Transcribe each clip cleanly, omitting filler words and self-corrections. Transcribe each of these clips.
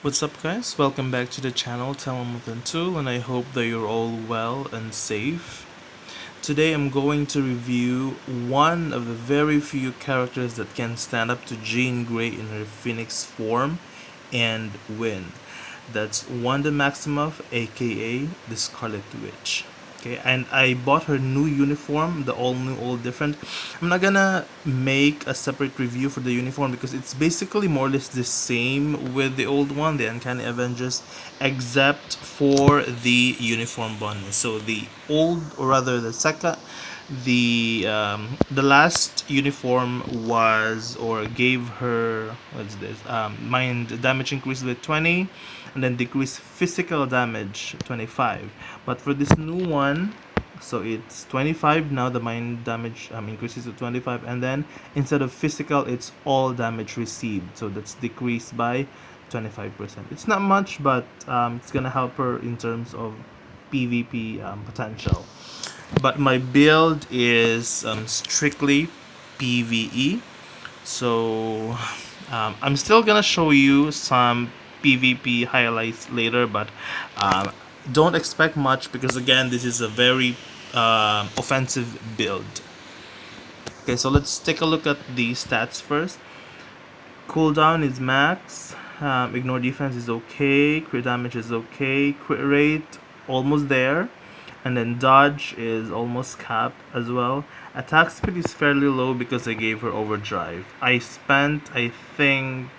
What's up, guys? Welcome back to the channel Telamont Tanthul, and I hope that you're all well and safe. Today I'm going to review one of the very few characters that can stand up to Jean Grey in her Phoenix form and win. That's Wanda Maximoff, aka the Scarlet Witch. Okay, and I bought her new uniform, the all new, all different. I'm not gonna make a separate review for the uniform because it's basically more or less the same with the old one, the Uncanny Avengers, except for the uniform bonus. So the old, or rather the last uniform was, or gave her, what's this, mind damage increase with 20, and then decrease physical damage 25. But for this new one, so it's 25 now, the mind damage increases to 25, and then instead of physical, it's all damage received, so that's decreased by 25%. It's not much, but it's gonna help her in terms of PvP potential. But my build is strictly PvE, so I'm still gonna show you some PvP highlights later, but don't expect much because again, this is a very offensive build. Okay, so let's take a look at the stats first. Cooldown is max. Ignore defense is okay. Crit damage is okay. Crit rate almost there, and then dodge is almost capped as well. Attack speed is fairly low because I gave her overdrive. I spent, I think,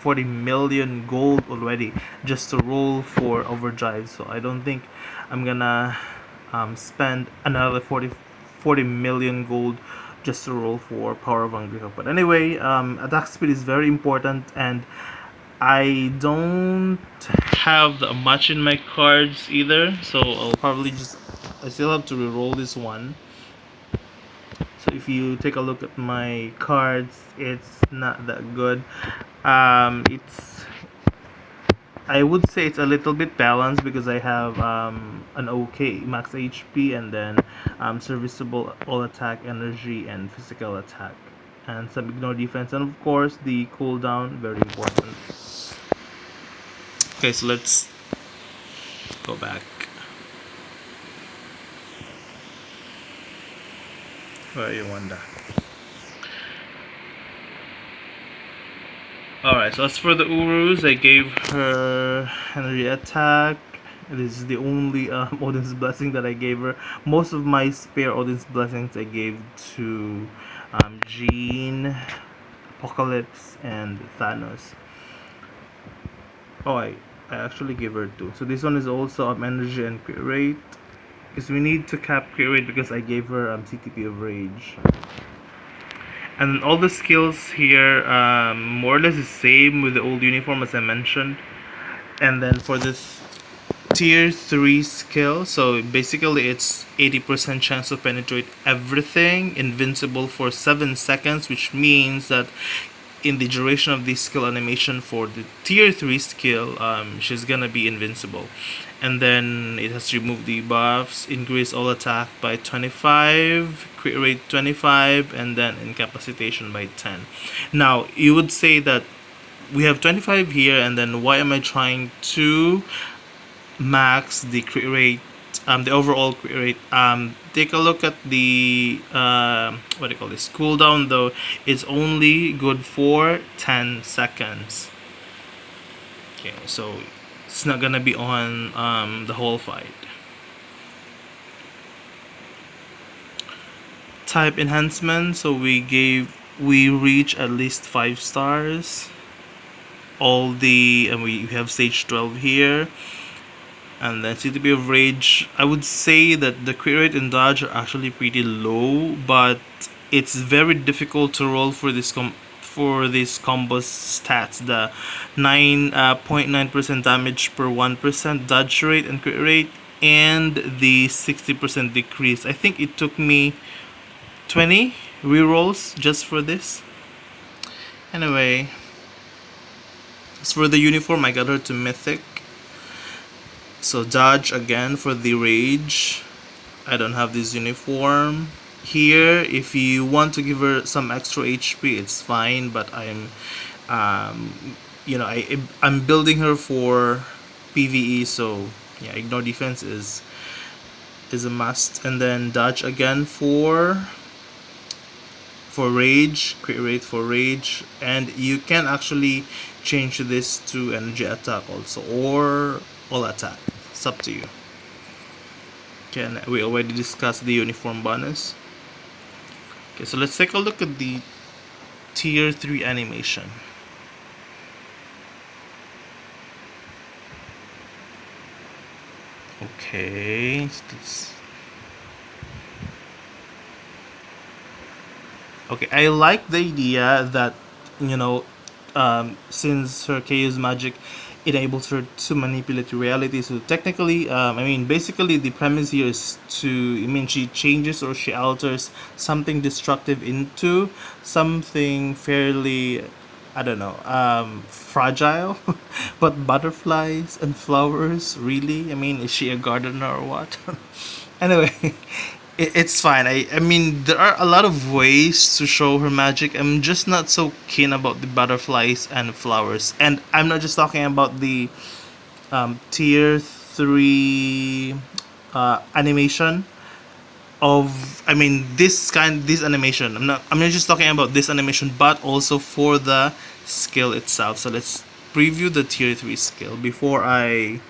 40 million gold already just to roll for overdrive, so I don't think I'm gonna spend another 40 million gold just to roll for power of hungry hope. But anyway, attack speed is very important, and I don't have much in my cards either, so I'll probably just, I still have to reroll this one. So if you take a look at my cards, it's not that good. It's, I would say it's a little bit balanced because I have an okay max HP, and then serviceable all attack, energy, and physical attack, and some ignore defense, and of course the cooldown, very important. Okay, so let's go back. Where are you, Wanda? Alright, so as for the Urus, I gave her energy attack. This is the only Odin's Blessing that I gave her. Most of my spare Odin's Blessings I gave to Jean, Apocalypse, and Thanos. Oh, I actually gave her two. So this one is also energy and crit rate. Because we need to cap crit rate because I gave her CTP of Rage. And all the skills here more or less the same with the old uniform as I mentioned. And then for this tier 3 skill, so basically it's 80% chance to penetrate everything, invincible for 7 seconds, which means that in the duration of this skill animation for the tier 3 skill, she's gonna be invincible. And then it has removed the buffs, increase all attack by 25, crit rate 25, and then incapacitation by 10. Now you would say that we have 25 here, and then why am I trying to max the crit rate, the overall crit rate? Take a look at the what do you call this, cooldown, though it's only good for 10 seconds. Okay, so it's not gonna be on the whole fight. Type enhancement, so we reach at least 5 stars. All the, and we have stage 12 here. And then CTP of Rage, I would say that the crit rate and dodge are actually pretty low, but it's very difficult to roll for this combo stats. The 9.9% damage per 1% dodge rate and crit rate, and the 60% decrease. I think it took me 20 rerolls just for this. Anyway, as for the uniform, I got her to Mythic. So dodge again for the rage. I don't have this uniform here. If you want to give her some extra HP, it's fine, but I'm I'm building her for PvE, so yeah, ignore defense is a must, and then dodge again for rage, create rate for rage, and you can actually change this to energy attack also, or all attack. It's up to you. Okay, and we already discussed the uniform bonus. Okay, so let's take a look at the tier 3 animation. Okay, okay, I like the idea that, you know, since her chaos magic enables her to manipulate reality. So technically, basically the premise here is she changes or she alters something destructive into something fairly, I don't know, fragile. But butterflies and flowers, really? I mean, is she a gardener or what? Anyway, it's fine. There are a lot of ways to show her magic. I'm just not so keen about the butterflies and flowers. And I'm not just talking about the tier 3 animation of, this animation. I'm not just talking about this animation, but also for the skill itself. So let's preview the tier 3 skill before I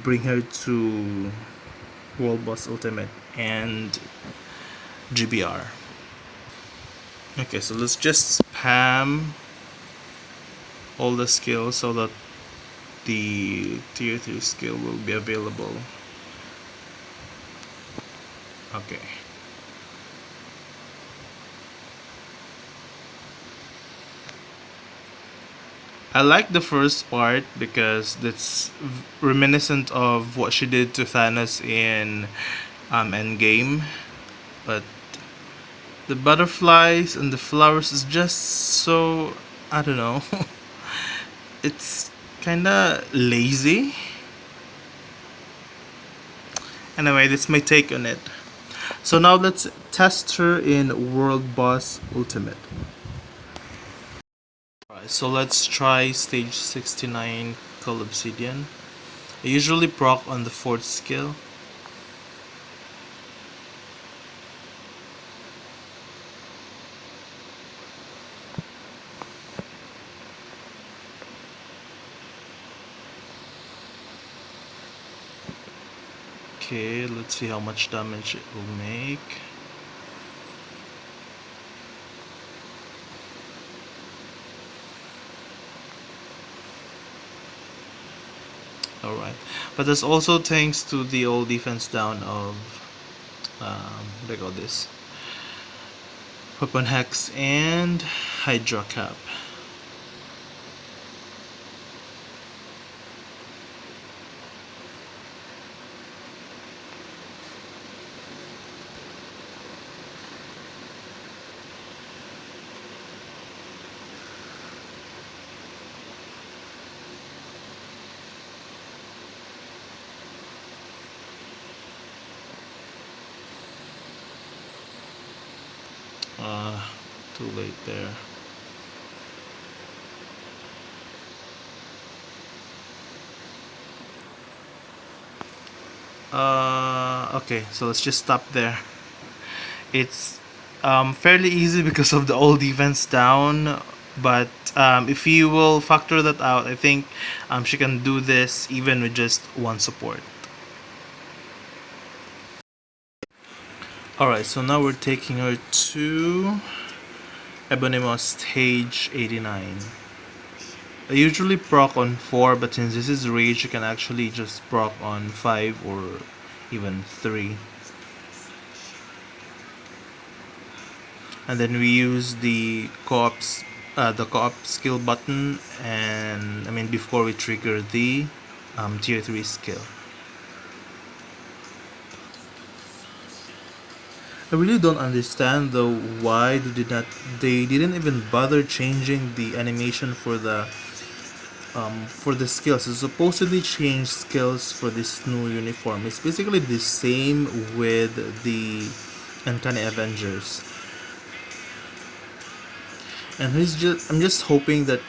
bring her to World Boss Ultimate and GBR. Okay, so let's just spam all the skills so that the tier 3 skill will be available. Okay. I like the first part because it's reminiscent of what she did to Thanos in Endgame, but the butterflies and the flowers is just so, I don't know. It's kinda lazy. Anyway, that's my take on it. So now let's test her in World Boss Ultimate. Alright, so let's try stage 69 Cull Obsdian. I usually proc on the 4th skill. Okay, let's see how much damage it will make. Alright, but that's also thanks to the old defense down of what do I call this? Weapon Hex and Hydra Cap. Too late there. Okay, so let's just stop there. It's fairly easy because of the old defense down, but if you will factor that out, I think she can do this even with just one support. Alright, so now we're taking her to Ebony Maw stage 89. I usually proc on 4, but since this is rage, you can actually just proc on 5 or even 3. And then we use the co-op skill button, and before we trigger the tier 3 skill. I really don't understand though why they didn't even bother changing the animation for the skills. It's supposedly changed skills for this new uniform. It's basically the same with the Uncanny Avengers. And I'm just hoping that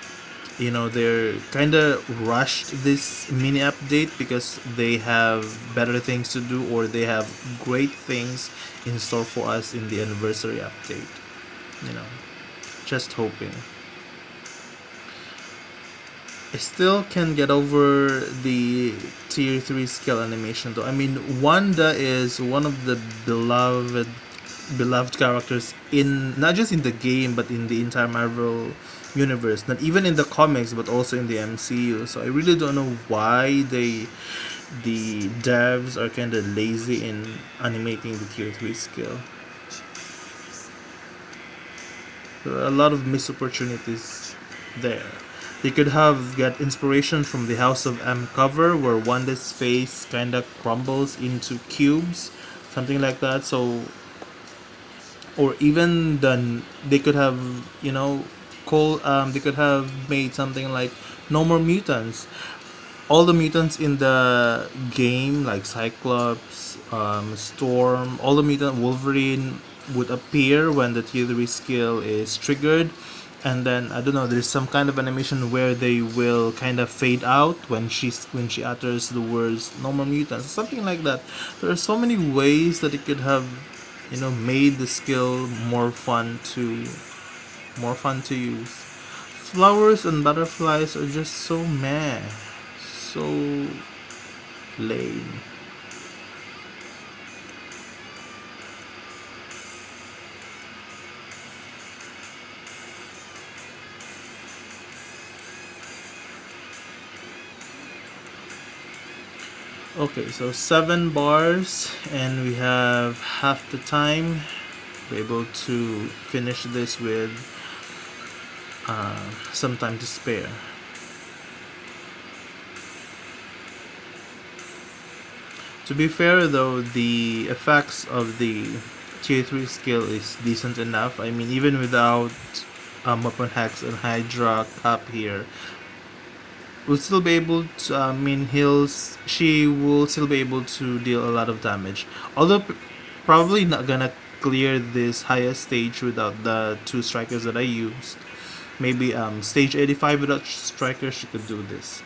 they're kind of rushed this mini update because they have better things to do, or they have great things in store for us in the anniversary update. you know just hoping. I still can get over the tier 3 skill animation though. I mean, Wanda is one of the beloved characters, in not just in the game but in the entire Marvel universe, not even in the comics but also in the MCU. So I really don't know why the devs are kind of lazy in animating the tier 3 skill. There are a lot of missed opportunities there. They could have got inspiration from the House of M cover, where Wanda's face kind of crumbles into cubes, something like that. So, or even then, they could have, they could have made something like No More Mutants. All the mutants in the game, like Cyclops, Storm, all the mutant Wolverine would appear when the tier 3 skill is triggered. And then I don't know, there's some kind of animation where they will kind of fade out when she utters the words "No More Mutants," something like that. There are so many ways that it could have, made the skill more fun to use. Flowers and butterflies are just so meh, so lame. Okay, so 7 bars, and we have half the time. We're able to finish this with some time to spare. To be fair though, the effects of the tier 3 skill is decent enough. I mean, even without Weapon Hex and Hydra Cup here, will still be able to, she will still be able to deal a lot of damage. Although probably not gonna clear this highest stage without the 2 strikers that I used. Maybe stage 85 without strikers she could do this.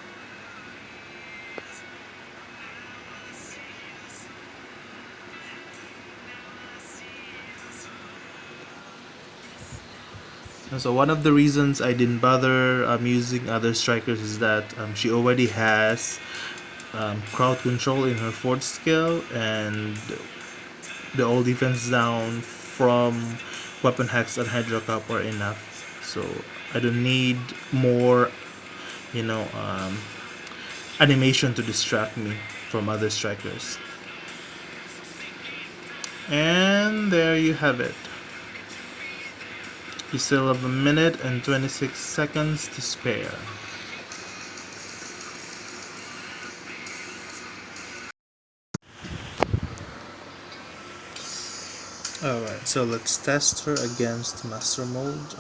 And so one of the reasons I didn't bother using other strikers is that she already has crowd control in her 4th skill, and the all defense down from Weapon Hex and Hydra Cup are enough. So I don't need more, you know, um, animation to distract me from other strikers. And there you have it. You still have a minute and 26 seconds to spare. Alright, so let's test her against Master Mode.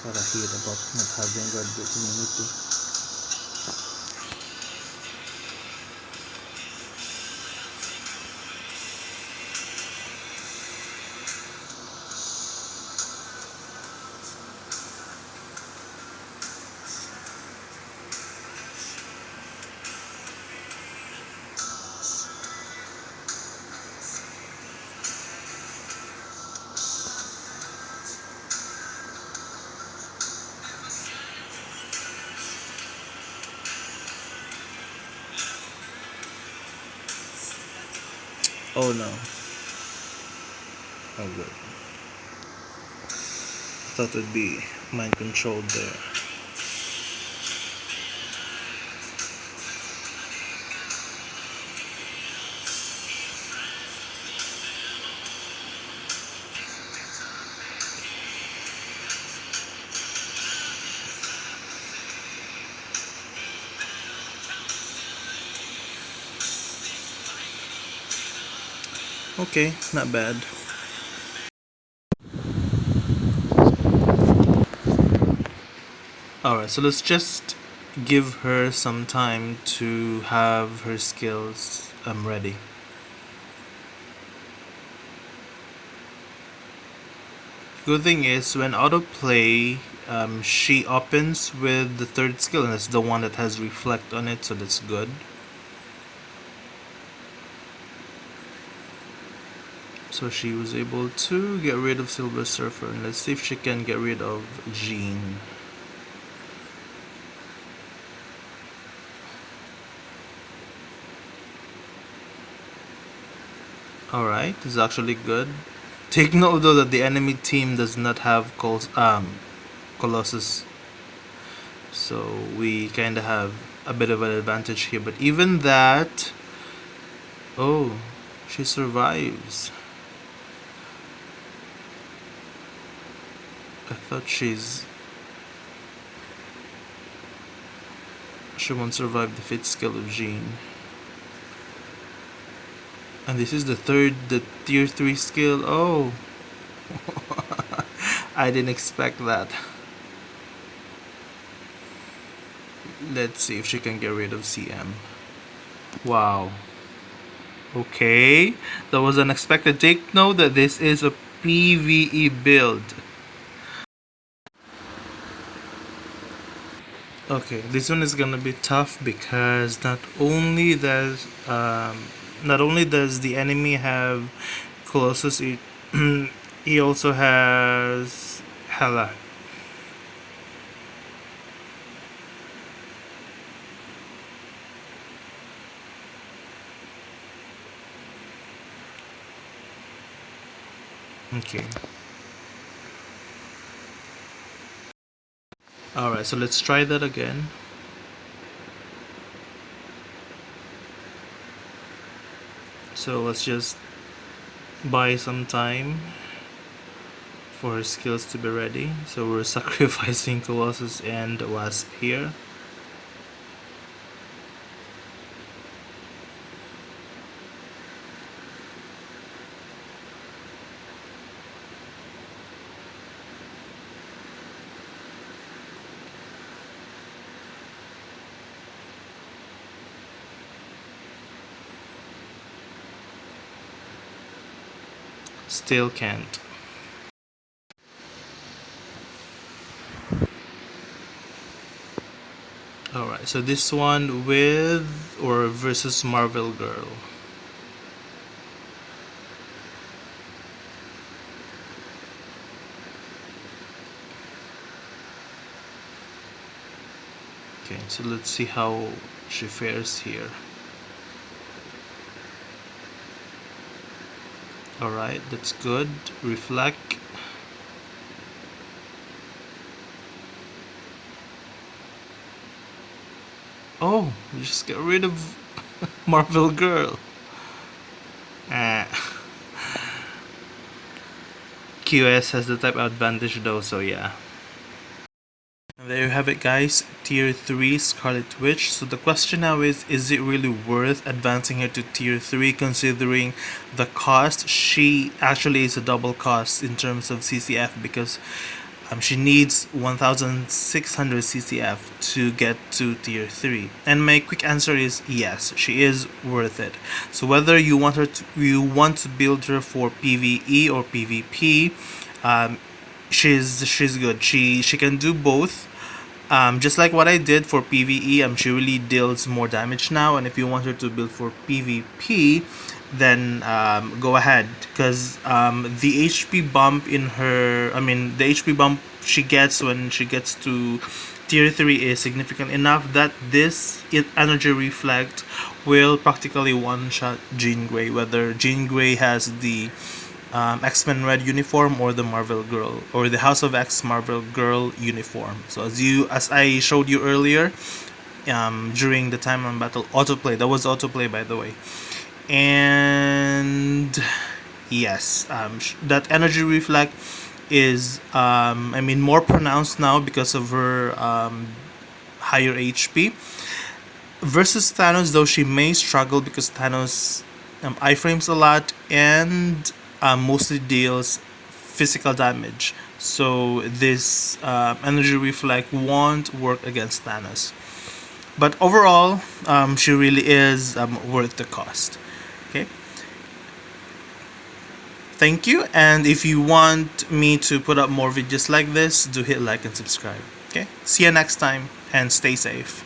What I hate about not having graduate immunity. Oh no. Oh good. I thought it'd be mind controlled there. Okay, not bad. Alright, so let's just give her some time to have her skills ready. Good thing is, when autoplay, she opens with the third skill, and it's the one that has reflect on it, so that's good. So she was able to get rid of Silver Surfer, and let's see if she can get rid of Jean. Alright, this is actually good. Take note though that the enemy team does not have Colossus, so we kind of have a bit of an advantage here. But even that, oh, she survives. I thought she won't survive the fifth skill of Jean. And this is the tier 3 skill. Oh, I didn't expect that. Let's see if she can get rid of CM. Wow. Okay, that was unexpected. Take note that this is a PvE build. Okay, this one is gonna be tough because not only does the enemy have Colossus, he also has Hela. Okay. Alright, so let's try that again. So let's just buy some time for her skills to be ready. So we're sacrificing Colossus and Wasp here. Still can't. Alright, so this one with or versus Marvel Girl. Okay, so let's see how she fares here. Alright, that's good. Reflect. Oh, we just get rid of Marvel Girl. QS has the type advantage though, so yeah. And there you have it, guys. Tier 3 Scarlet Witch. So the question now is it really worth advancing her to Tier 3 considering the cost? She actually is a double cost in terms of CCF because she needs 1600 CCF to get to Tier 3. And my quick answer is yes, she is worth it. So whether you want to build her for PvE or PvP, she's good. She can do both. Just like what I did for PvE, she really deals more damage now. And if you want her to build for PvP, then go ahead, because the HP bump in her, the HP bump she gets when she gets to Tier 3 is significant enough that this energy reflect will practically one-shot Jean Grey, whether Jean Grey has the X-Men Red uniform or the Marvel Girl or the House of X Marvel Girl uniform. So as I showed you earlier, during the time on battle autoplay, that was autoplay by the way, and yes, that energy reflect is more pronounced now because of her higher HP. Versus Thanos, though, she may struggle because Thanos iframes a lot, and mostly deals physical damage. So this energy reflect won't work against Thanos. But overall, she really is worth the cost. Okay. Thank you, and if you want me to put up more videos like this, do hit like and subscribe. Okay. See you next time, and stay safe.